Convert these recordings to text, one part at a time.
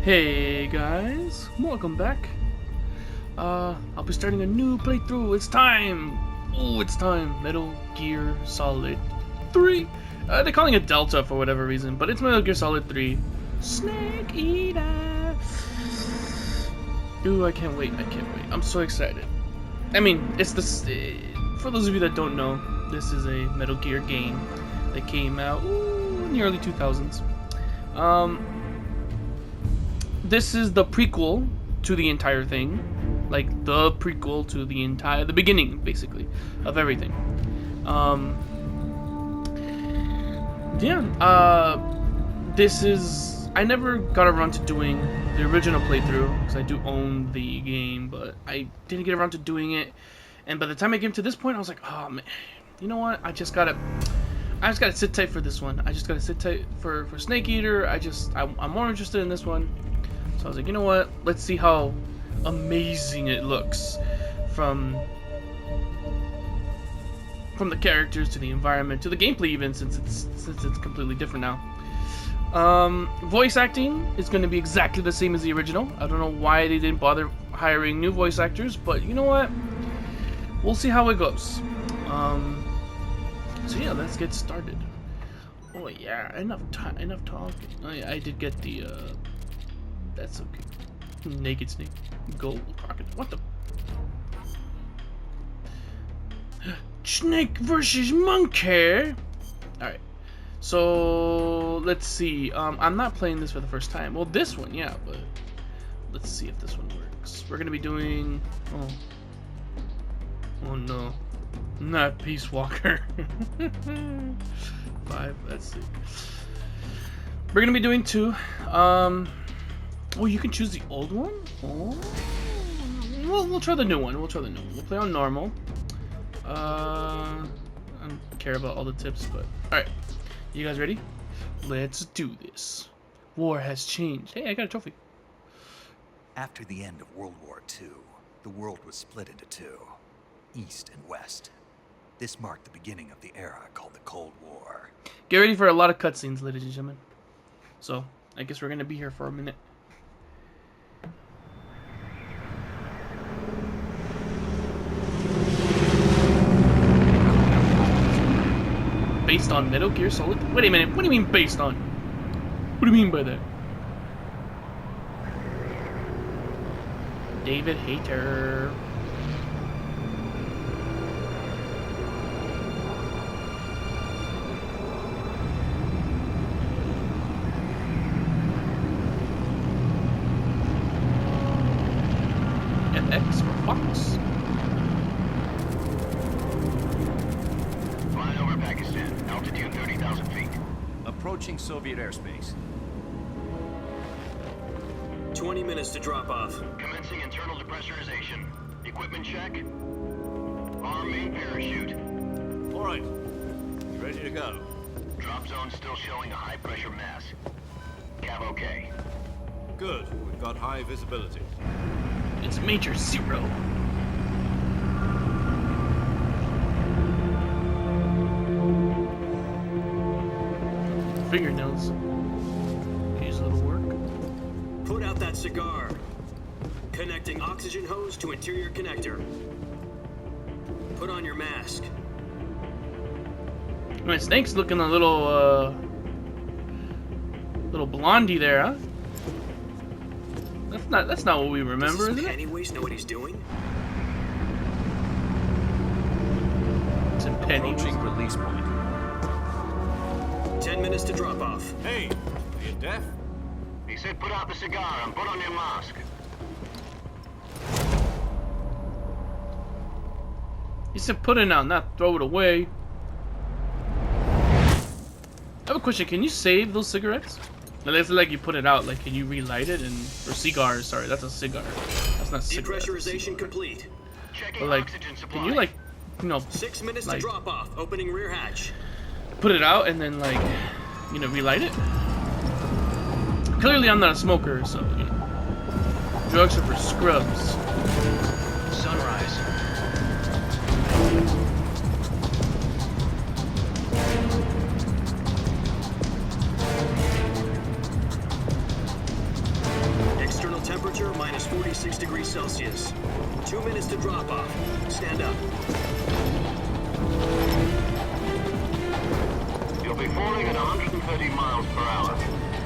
Hey guys, welcome back. I'll be starting a new playthrough. It's time! Oh, it's time. Metal Gear Solid 3. They're calling it Delta for whatever reason, but it's Metal Gear Solid 3. Snake Eater! Ooh, I can't wait. I'm so excited. I mean, it's this. For those of you that don't know, this is a Metal Gear game that came out in the early 2000s. This is the prequel to the entire thing, like the prequel to the beginning, basically, of everything. This is, I never got around to doing the original playthrough, because I do own the game, but I didn't get around to doing it, and by the time I came to this point, I was like, oh man, you know what, I just gotta sit tight for this one. I just gotta sit tight for Snake Eater. I'm more interested in this one. So I was like, you know what? Let's see how amazing it looks from the characters to the environment to the gameplay, even since it's completely different now. Voice acting is going to be exactly the same as the original. I don't know why they didn't bother hiring new voice actors, but you know what? We'll see how it goes. So yeah, let's get started. Oh yeah, enough talking. I did get the that's okay. Naked Snake. Gold Rocket. What the? Snake versus Monkey. Alright. So, let's see. I'm not playing this for the first time. Well, this one, yeah, but let's see if this one works. We're gonna be doing... Oh no. Not Peace Walker. 5, let's see. We're gonna be doing 2. Oh, you can choose the old one? Oh. We'll try the new one. We'll play on normal. I don't care about all the tips, but... Alright. You guys ready? Let's do this. War has changed. Hey, I got a trophy. After the end of World War II, the world was split into two, East and West. This marked the beginning of the era called the Cold War. Get ready for a lot of cutscenes, ladies and gentlemen. So, I guess we're gonna be here for a minute. Based on Metal Gear Solid? Wait a minute, what do you mean based on? What do you mean by that? David Hayter. FX for Fox. Pakistan, altitude 30,000 feet. Approaching Soviet airspace. 20 minutes to drop off. Commencing internal depressurization. Equipment check. Arm main parachute. All right. Ready to go. Drop zone still showing a high pressure mass. Cav okay. Good. We've got high visibility. It's Major Zero. Fingernails. Use a little work. Put out that cigar. Connecting oxygen hose to interior connector. Put on your mask. My Snake's looking a little blondie there, huh? That's not what we remember, Does is it? Pennywise know what he's doing? It's in Penny. Approaching release point. 10 minutes to drop off. Hey, are you deaf? He said put out the cigar and put on your mask. He said put it out, not throw it away. I have a question. Can you save those cigarettes? It's like you put it out. Like, can you relight it? Or cigars? Sorry, that's a cigar. That's not cigarette. Depressurization complete. Checking But like, oxygen supply. can you like, 6 minutes like, to drop off. Opening rear hatch. put it out and then like, relight it? Clearly, I'm not a smoker, so drugs are for scrubs. Sunrise. Celsius. 2 minutes to drop off. Stand up. You'll be falling at 130 miles per hour.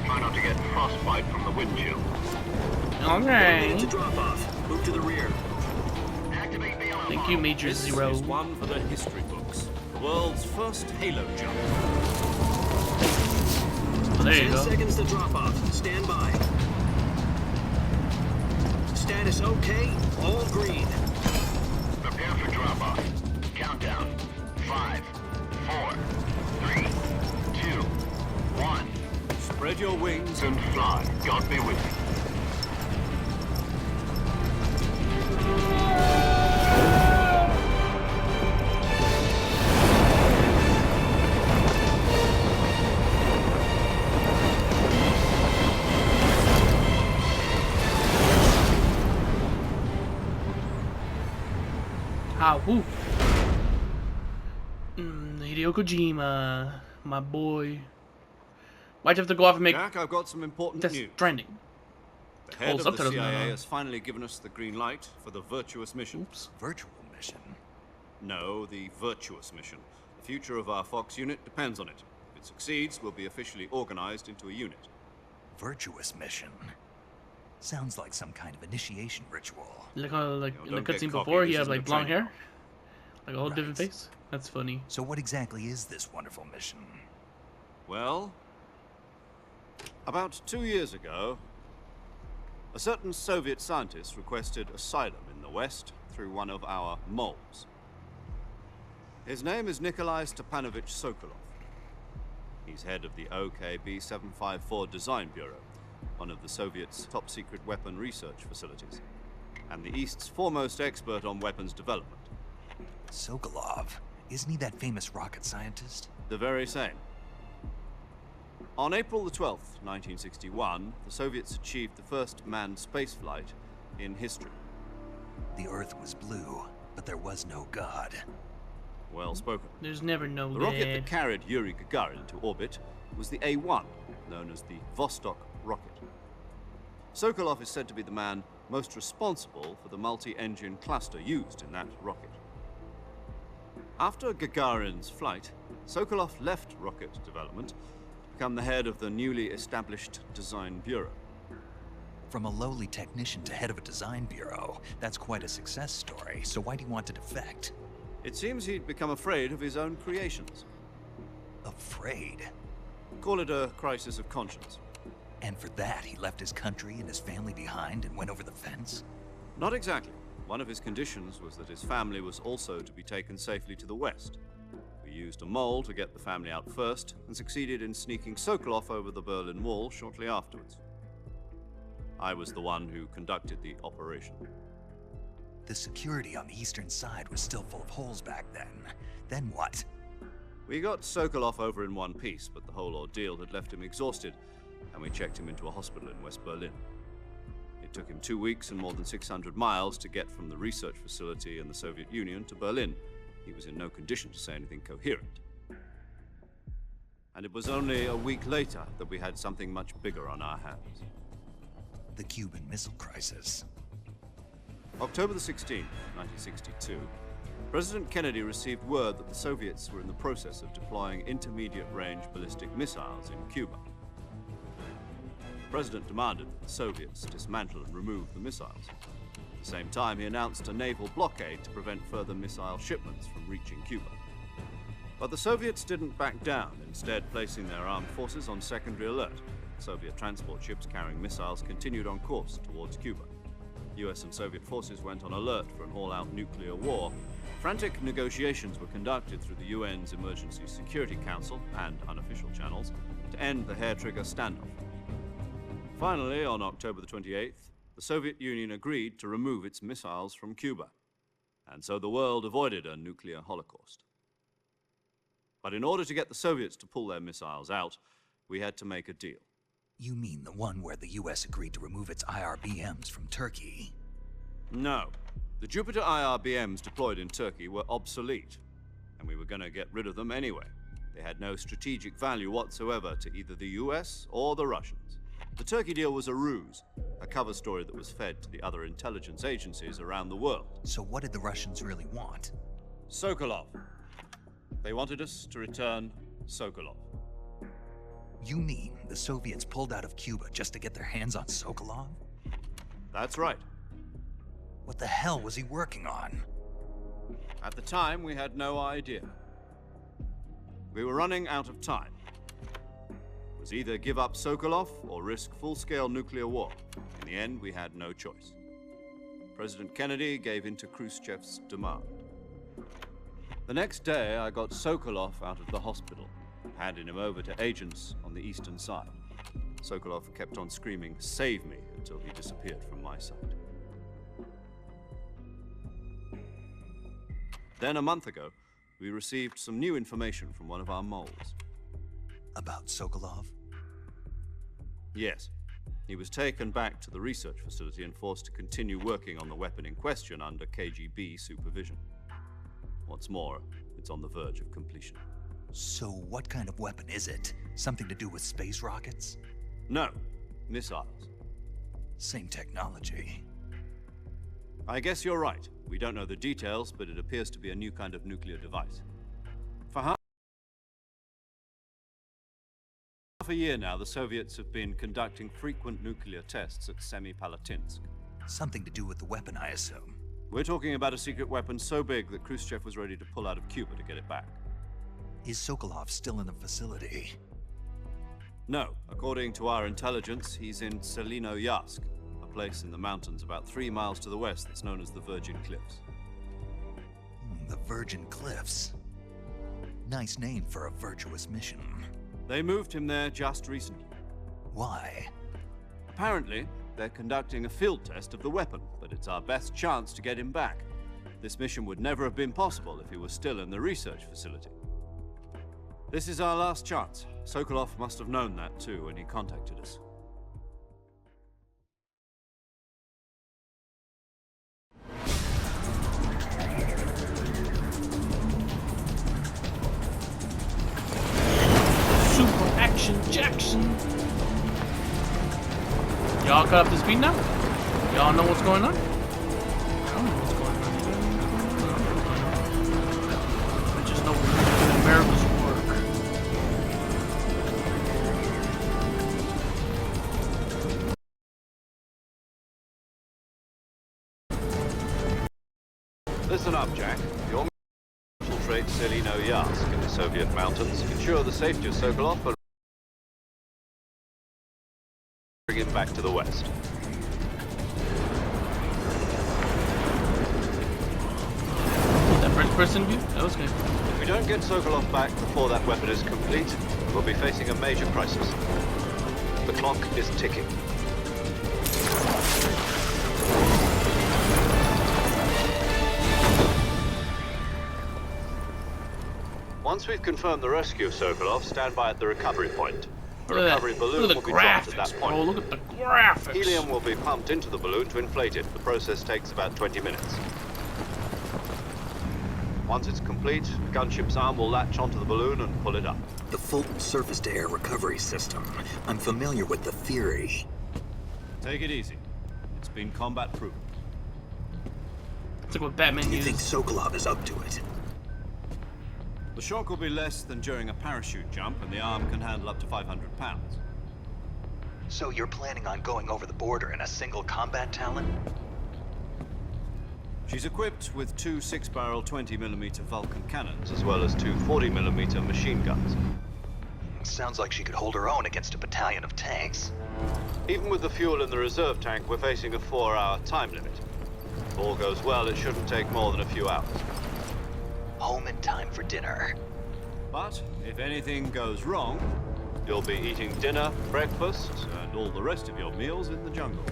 Try not to get frostbite from the wind chill. 1 minute to Okay. drop off. Move to the rear. Activate the alarm. Thank you, Major This Zero. is one for the history books. The world's first halo jump. There you 10 go. seconds to drop off. Stand by. Status okay. All green. Prepare for drop-off. Countdown. 5, 4, 3, 2, 1. Spread your wings And fly. God be with you. Ah, woo. Hideo Kojima, my boy. Why'd you have to go off and make Jack, I've got some important Death news. Stranding? The head of the subtitles CIA now. has finally given us the green light for the virtuous mission. Oops. Virtual mission. No, the virtuous mission. The future of our Fox unit depends on it. If it succeeds, we'll be officially organized into a unit. Virtuous mission. Sounds like some kind of initiation ritual. Like how, like No, in the don't get cutscene cocky, before, he this had isn't like a blonde training hair, like a whole different Right. face. That's funny. So what exactly is this wonderful mission? Well, about 2 years ago, a certain Soviet scientist requested asylum in the West through one of our moles. His name is Nikolai Stepanovich Sokolov. He's head of the OKB-754 Design Bureau, one of the Soviets' top-secret weapon research facilities, and the East's foremost expert on weapons development. Sokolov. Isn't he that famous rocket scientist? The very same. On April the 12th, 1961, the Soviets achieved the first manned spaceflight in history. The Earth was blue, but there was no God. Well spoken. There's never no The rocket God. that carried Yuri Gagarin to orbit was the A-1, known as the Vostok rocket. Sokolov is said to be the man most responsible for the multi-engine cluster used in that rocket. After Gagarin's flight, Sokolov left rocket development to become the head of the newly established Design Bureau. From a lowly technician to head of a design bureau, that's quite a success story. So why do you want to defect? It seems he'd become afraid of his own creations. Afraid. Call it a crisis of conscience. And for that, he left his country and his family behind and went over the fence? Not exactly. One of his conditions was that his family was also to be taken safely to the west. We used a mole to get the family out first and succeeded in sneaking Sokolov over the Berlin Wall shortly afterwards. I was the one who conducted the operation. The security on the eastern side was still full of holes back then. Then what? We got Sokolov over in one piece, but the whole ordeal had left him exhausted, and we checked him into a hospital in West Berlin. It took him 2 weeks and more than 600 miles to get from the research facility in the Soviet Union to Berlin. He was in no condition to say anything coherent. And it was only a week later that we had something much bigger on our hands. The Cuban Missile Crisis. October the 16th, 1962, President Kennedy received word that the Soviets were in the process of deploying intermediate-range ballistic missiles in Cuba. The President demanded that the Soviets dismantle and remove the missiles. At the same time, he announced a naval blockade to prevent further missile shipments from reaching Cuba. But the Soviets didn't back down, instead placing their armed forces on secondary alert. Soviet transport ships carrying missiles continued on course towards Cuba. US and Soviet forces went on alert for an all-out nuclear war. Frantic negotiations were conducted through the UN's Emergency Security Council and unofficial channels to end the hair-trigger standoff. Finally, on October the 28th, the Soviet Union agreed to remove its missiles from Cuba, and so the world avoided a nuclear holocaust. But in order to get the Soviets to pull their missiles out, we had to make a deal. You mean the one where the US agreed to remove its IRBMs from Turkey? No. The Jupiter IRBMs deployed in Turkey were obsolete, and we were going to get rid of them anyway. They had no strategic value whatsoever to either the US or the Russians. The Turkey deal was a ruse. a cover story that was fed to the other intelligence agencies around the world. So what did the Russians really want? Sokolov. They wanted us to return Sokolov. You mean the Soviets pulled out of Cuba just to get their hands on Sokolov? That's right. What the hell was he working on? At the time, we had no idea. We were running out of time. It was either give up Sokolov or risk full-scale nuclear war. In the end, we had no choice. President Kennedy gave in to Khrushchev's demand. The next day, I got Sokolov out of the hospital, handing him over to agents on the eastern side. Sokolov kept on screaming, "Save me," until he disappeared from my sight. Then, a month ago, we received some new information from one of our moles. About Sokolov? Yes. He was taken back to the research facility and forced to continue working on the weapon in question under KGB supervision. What's more, it's on the verge of completion. So what kind of weapon is it? Something to do with space rockets? No, missiles. Same technology. I guess you're right. We don't know the details, but it appears to be a new kind of nuclear device. For half a year now, the Soviets have been conducting frequent nuclear tests at Semipalatinsk. Something to do with the weapon, I assume. We're talking about a secret weapon so big that Khrushchev was ready to pull out of Cuba to get it back. Is Sokolov still in the facility? No. According to our intelligence, he's in Selinoyarsk, a place in the mountains about 3 miles to the west that's known as the Virgin Cliffs. The Virgin Cliffs. Nice name for a virtuous mission. They moved him there just recently. Why? Apparently, they're conducting a field test of the weapon, but it's our best chance to get him back. This mission would never have been possible if he was still in the research facility. This is our last chance. Sokolov must have known that too when he contacted us. Super Action Jackson. Y'all caught up to speed now? Y'all know what's going on? I don't know what's going on. I just know we're doing America's work. Listen up, Jack. Your infiltrate Selinoyarsk in the Soviet mountains, ensure the safety of Sokolov, and bring him back to the west. That first person view? That was good. If we don't get Sokolov back before that weapon is complete, we'll be facing a major crisis. The clock is ticking. Once we've confirmed the rescue of Sokolov, stand by at the recovery point. The recovery balloon Look will at the be dropped at graphics, that bro. point. Look at the graphics. Helium will be pumped into the balloon to inflate it. The process takes about 20 minutes. Once it's complete, the gunship's arm will latch onto the balloon and pull it up. The Fulton surface-to-air recovery system. I'm familiar with the theory. Take it easy. It's been combat-proven. It's like what Batman You used. think Sokolov is up to it? The shock will be less than during a parachute jump, and the arm can handle up to 500 pounds. So you're planning on going over the border in a single combat Talon? She's equipped with 2 6-barrel 20mm Vulcan cannons, as well as 2 40mm machine guns. Sounds like she could hold her own against a battalion of tanks. Even with the fuel in the reserve tank, we're facing a 4-hour time limit. If all goes well, it shouldn't take more than a few hours. Home in time for dinner. But if anything goes wrong, you'll be eating dinner, breakfast, and all the rest of your meals in the jungle.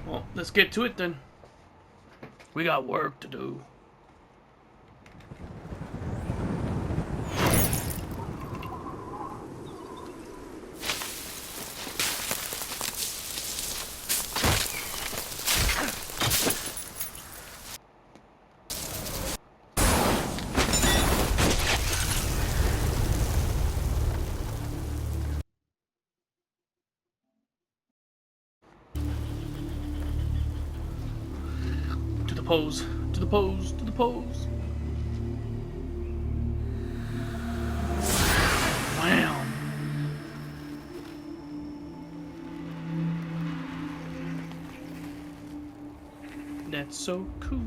Well, let's get to it then. We got work to do. pose. To the pose. To the pose. Wow. That's so cool.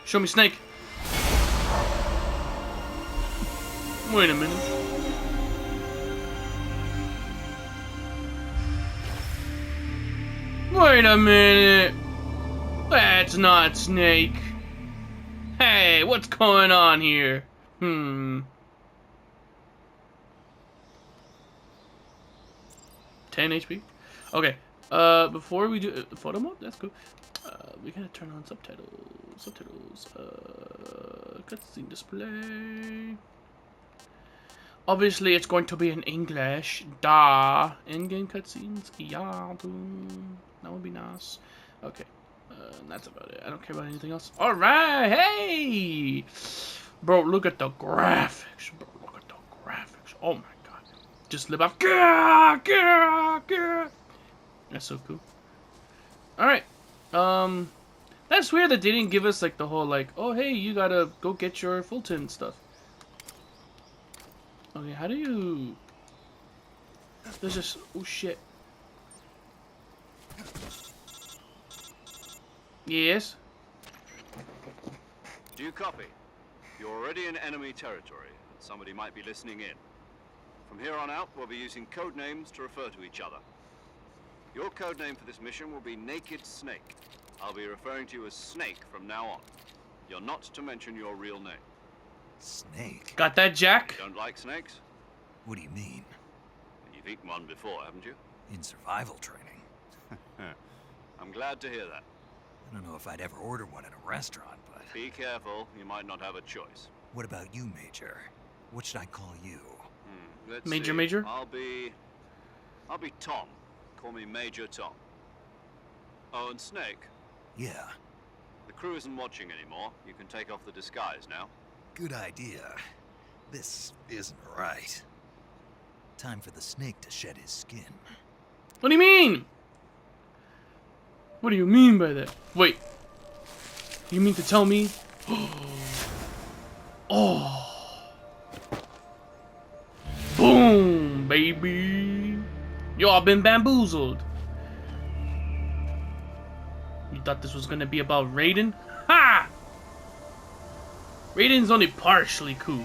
Show me Snake. Wait a minute. Wait a minute. That's not Snake. Hey, what's going on here? 10 HP. Okay. Before we do photo mode, that's cool. We gotta turn on subtitles. Cutscene display. Obviously, it's going to be in English. Duh. In-game cutscenes. Yeah, that would be nice. Okay. That's about it. I don't care about anything else. All right. Hey, bro, look at the graphics. Bro, look at the graphics. Oh my god. Just live off. That's so cool. All right. That's weird that they didn't give us like the whole like, oh hey, you gotta go get your Fulton stuff. Okay, how do you? There's just oh shit. Yes. Do you copy? You're already in enemy territory. Somebody might be listening in. From here on out, we'll be using code names to refer to each other. Your code name for this mission will be Naked Snake. I'll be referring to you as Snake from now on. You're not to mention your real name. Snake? Got that, Jack? Don't like snakes? What do you mean? You've eaten one before, haven't you? In survival training? I'm glad to hear that. I don't know if I'd ever order one in a restaurant, but... Be careful, you might not have a choice. What about you, Major? What should I call you? Let's Major, see. Major? I'll be Tom. Call me Major Tom. Oh, and Snake. Yeah, The crew isn't watching anymore. You can take off the disguise now. good idea. This isn't right. Time for the snake to shed his skin. What do you mean? What do you mean by that? Wait. You mean to tell me? Oh. Boom, baby. Yo, I've been bamboozled. You thought this was gonna be about Raiden? Ha! Raiden's only partially cool.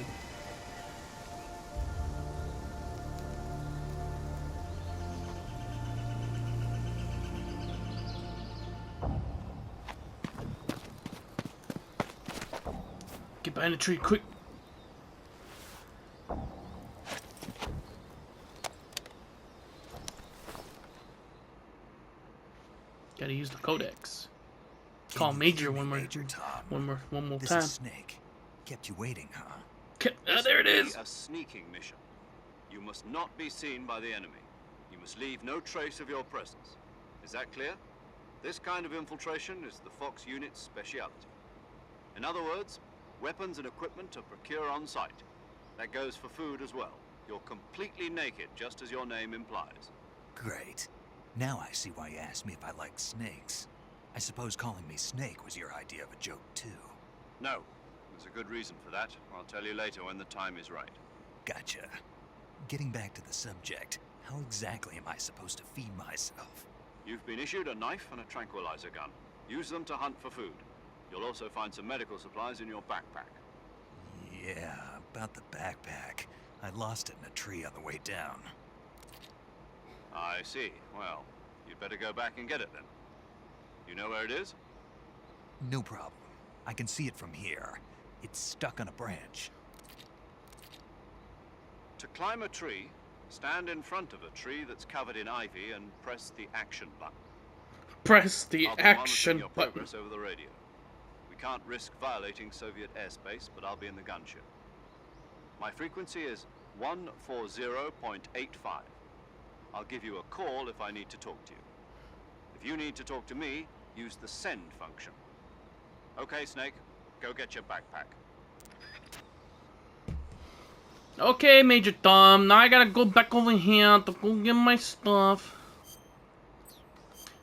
Get behind the tree, quick. Gotta use the codex. Call Can you Major hear me, one more, Major Tom? one more This time. is Snake. Kept you waiting, huh? There it This is. will be a sneaking mission. You must not be seen by the enemy. You must leave no trace of your presence. Is that clear? This kind of infiltration is the Fox unit's speciality. In other words, weapons and equipment are procured on site. That goes for food as well. You're completely naked, just as your name implies. Great. Now I see why you asked me if I like snakes. I suppose calling me Snake was your idea of a joke, too. No, there's a good reason for that. I'll tell you later when the time is right. Gotcha. Getting back to the subject, how exactly am I supposed to feed myself? You've been issued a knife and a tranquilizer gun. Use them to hunt for food. You'll also find some medical supplies in your backpack. Yeah, about the backpack. I lost it in a tree on the way down. I see. Well, you'd better go back and get it then. You know where it is? No problem. I can see it from here. It's stuck on a branch. To climb a tree, stand in front of a tree that's covered in ivy and press the action button. Press the I'll be action monitoring your button. progress over the radio. We can't risk violating Soviet airspace, but I'll be in the gunship. My frequency is 140.85. I'll give you a call if I need to talk to you. If you need to talk to me, use the send function. Okay, Snake, go get your backpack. Okay, Major Tom. Now I gotta go back over here to go get my stuff.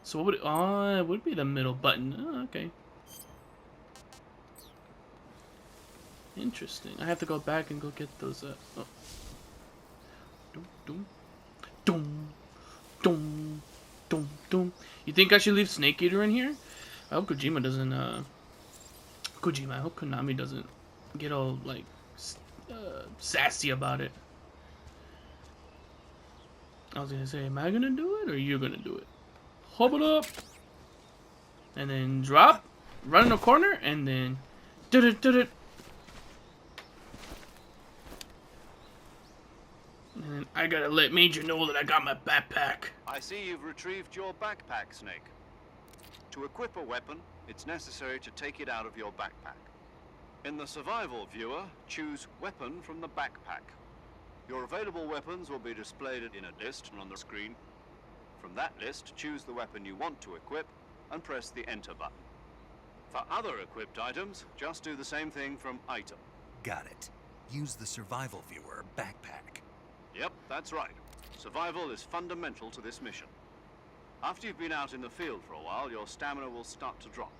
So what would it, oh, it would be the middle button. Oh, okay. Interesting. I have to go back and go get those. Oh. Dum, dum, dum, dum, dum, dum. You think I should leave Snake Eater in here? I hope Kojima doesn't. I hope Konami doesn't get all like sassy about it. I was gonna say, am I gonna do it or you're gonna do it? Hop it up, and then drop, run in a corner, and then did it. And then I gotta let Major know that I got my backpack. I see you've retrieved your backpack, Snake. To equip a weapon, it's necessary to take it out of your backpack. In the survival viewer, choose Weapon from the backpack. Your available weapons will be displayed in a list on the screen. From that list, choose the weapon you want to equip and press the Enter button. For other equipped items, just do the same thing from Item. Got it. Use the survival viewer backpack. Yep, that's right. Survival is fundamental to this mission. After you've been out in the field for a while, your stamina will start to drop.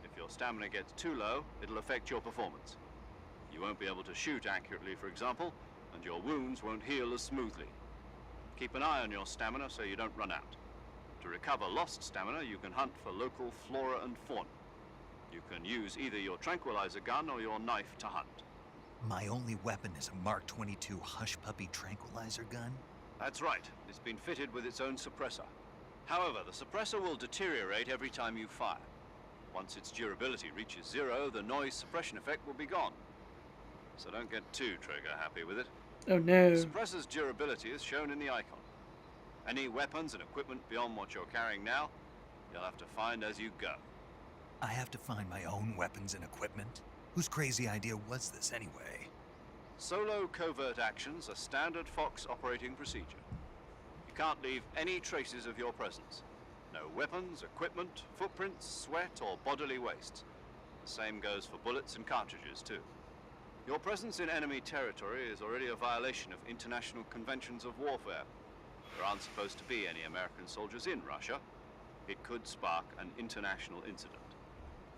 If your stamina gets too low, it'll affect your performance. You won't be able to shoot accurately, for example, and your wounds won't heal as smoothly. Keep an eye on your stamina so you don't run out. To recover lost stamina, you can hunt for local flora and fauna. You can use either your tranquilizer gun or your knife to hunt. My only weapon is a Mark 22 Hush Puppy tranquilizer gun? That's right. It's been fitted with its own suppressor. However, the suppressor will deteriorate every time you fire. Once its durability reaches 0, the noise suppression effect will be gone. So don't get too trigger happy with it. Oh no. The suppressor's durability is shown in the icon. Any weapons and equipment beyond what you're carrying now, you'll have to find as you go. I have to find my own weapons and equipment? Whose crazy idea was this anyway? Solo covert actions are standard Fox operating procedure. You can't leave any traces of your presence. No weapons, equipment, footprints, sweat, or bodily wastes. The same goes for bullets and cartridges, too. Your presence in enemy territory is already a violation of international conventions of warfare. There aren't supposed to be any American soldiers in Russia. It could spark an international incident.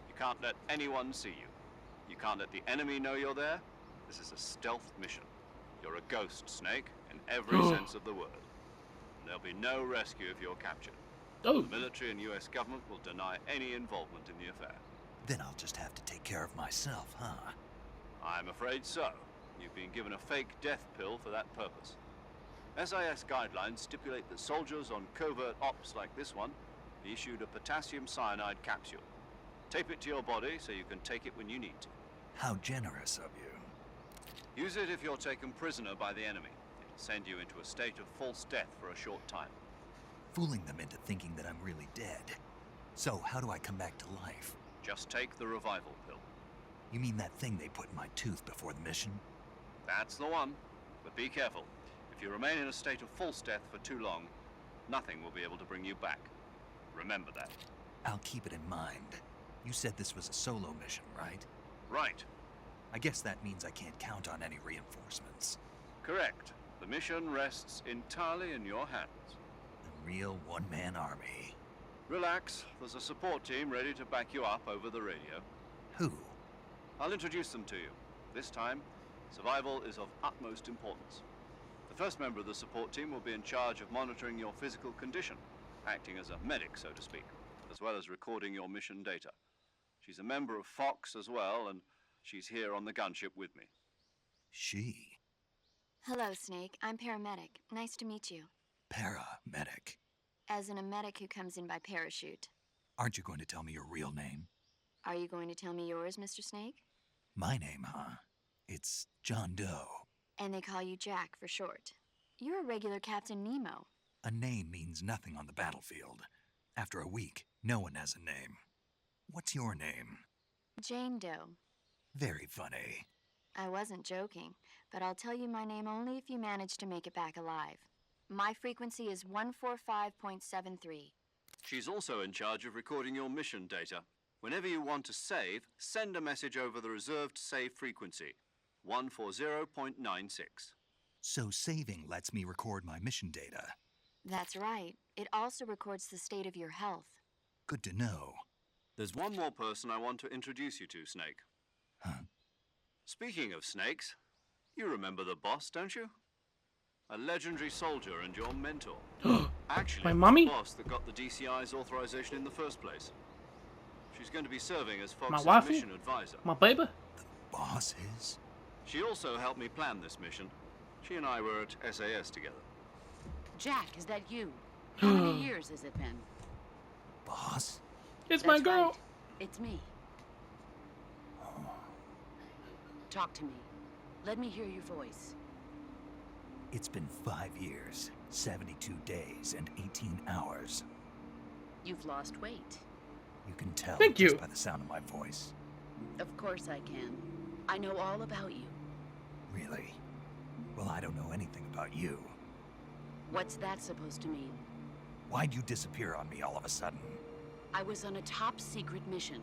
You can't let anyone see you. You can't let the enemy know you're there. This is a stealth mission. You're a ghost, Snake, in every sense of the word. And there'll be no rescue if you're captured. Oh. The military and US government will deny any involvement in the affair. Then I'll just have to take care of myself, huh? I'm afraid so. You've been given a fake death pill for that purpose. SIS guidelines stipulate that soldiers on covert ops like this one be issued a potassium cyanide capsule. Tape it to your body so you can take it when you need to. How generous of you. Use it if you're taken prisoner by the enemy. It'll send you into a state of false death for a short time. Fooling them into thinking that I'm really dead. So, how do I come back to life? Just take the revival pill. You mean that thing they put in my tooth before the mission? That's the one. But be careful. If you remain in a state of false death for too long, nothing will be able to bring you back. Remember that. I'll keep it in mind. You said this was a solo mission, right? Right. I guess that means I can't count on any reinforcements. Correct. The mission rests entirely in your hands. The real one-man army. Relax. There's a support team ready to back you up over the radio. Who? I'll introduce them to you. This time, survival is of utmost importance. The first member of the support team will be in charge of monitoring your physical condition, acting as a medic, so to speak, as well as recording your mission data. She's a member of Fox as well, and she's here on the gunship with me. She? Hello, Snake. I'm paramedic. Nice to meet you. Paramedic. As in a medic who comes in by parachute. Aren't you going to tell me your real name? Are you going to tell me yours, Mr. Snake? My name, huh? It's John Doe. And they call you Jack for short. You're a regular Captain Nemo. A name means nothing on the battlefield. After a week, no one has a name. What's your name? Jane Doe. Very funny. I wasn't joking, but I'll tell you my name only if you manage to make it back alive. My frequency is 145.73. She's also in charge of recording your mission data. Whenever you want to save, send a message over the reserved save frequency. 140.96. So saving lets me record my mission data. That's right. It also records the state of your health. Good to know. There's one more person I want to introduce you to, Snake. Huh? Speaking of snakes, you remember the boss, don't you? A legendary soldier and your mentor. Actually, My it was mommy? the boss that got the DCI's authorization in the first place. She's going to be serving as My Fox's wifey? mission advisor. My baby? Boss is? She also helped me plan this mission. She and I were at SAS together. Jack, is that you? How many years has it been? Boss? It's my That's girl. right. It's me. Talk to me. Let me hear your voice. It's been 5 years, 72 days, and 18 hours. You've lost weight. You can tell Thank just you. by the sound of my voice. Of course I can. I know all about you. Really? Well, I don't know anything about you. What's that supposed to mean? Why'd you disappear on me all of a sudden? I was on a top secret mission.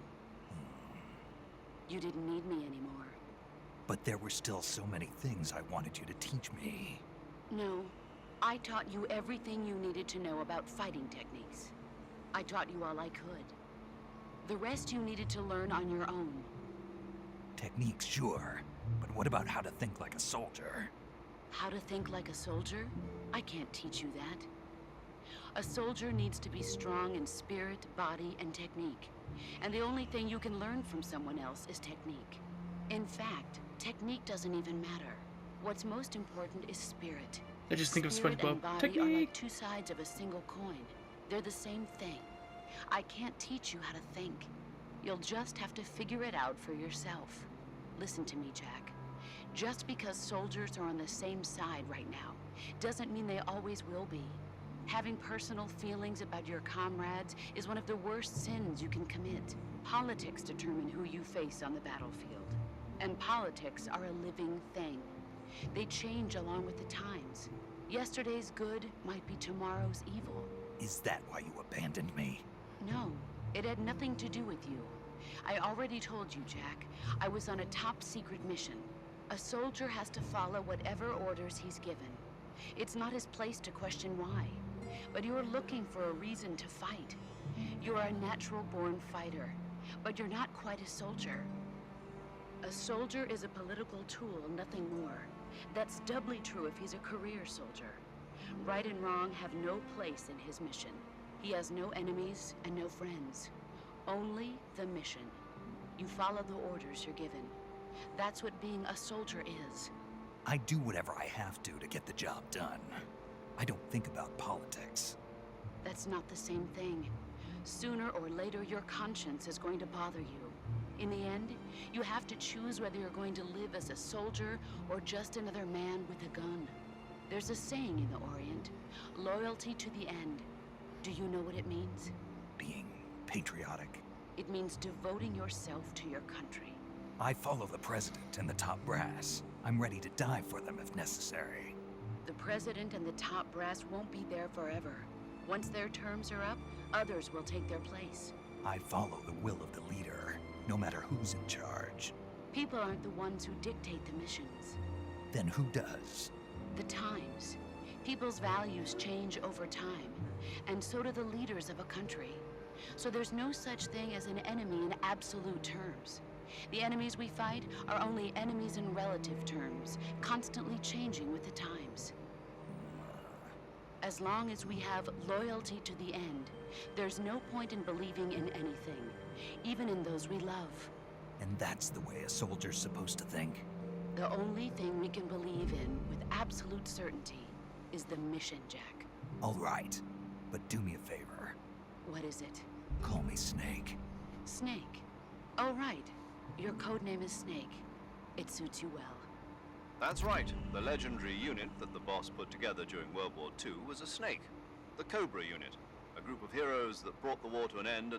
You didn't need me anymore. But there were still so many things I wanted you to teach me. No, I taught you everything you needed to know about fighting techniques. I taught you all I could. The rest you needed to learn on your own. Techniques, sure. But what about how to think like a soldier? How to think like a soldier? I can't teach you that. A soldier needs to be strong in spirit, body, and technique. And the only thing you can learn from someone else is technique. In fact, technique doesn't even matter. What's most important is spirit. I just think of Spirit and SpongeBob. body are Technique. like two sides of a single coin. They're the same thing. I can't teach you how to think. You'll just have to figure it out for yourself. Listen to me, Jack. Just because soldiers are on the same side right now doesn't mean they always will be. Having personal feelings about your comrades is one of the worst sins you can commit. Politics determine who you face on the battlefield. And politics are a living thing. They change along with the times. Yesterday's good might be tomorrow's evil. Is that why you abandoned me? No, it had nothing to do with you. I already told you, Jack. I was on a top secret mission. A soldier has to follow whatever orders he's given. It's not his place to question why. But you're looking for a reason to fight. You're a natural-born fighter, but you're not quite a soldier. A soldier is a political tool, nothing more. That's doubly true if he's a career soldier. Right and wrong have no place in his mission. He has no enemies and no friends. Only the mission. You follow the orders you're given. That's what being a soldier is. I do whatever I have to get the job done. I don't think about politics. That's not the same thing. Sooner or later, your conscience is going to bother you. In the end, you have to choose whether you're going to live as a soldier or just another man with a gun. There's a saying in the Orient, loyalty to the end. Do you know what it means? Being patriotic. It means devoting yourself to your country. I follow the president and the top brass. I'm ready to die for them if necessary. The president and the top brass won't be there forever. Once their terms are up, others will take their place. I follow the will of the leader, no matter who's in charge. People aren't the ones who dictate the missions. Then who does? The times. People's values change over time, and so do the leaders of a country. So there's no such thing as an enemy in absolute terms. The enemies we fight are only enemies in relative terms, constantly changing with the times. As long as we have loyalty to the end, there's no point in believing in anything, even in those we love. And that's the way a soldier's supposed to think? The only thing we can believe in with absolute certainty is the mission, Jack. All right, but do me a favor. What is it? Call me Snake. Snake. Oh, right. Your codename is Snake. It suits you well. That's right. The legendary unit that the boss put together during World War II was a snake. The Cobra unit. A group of heroes that brought the war to an end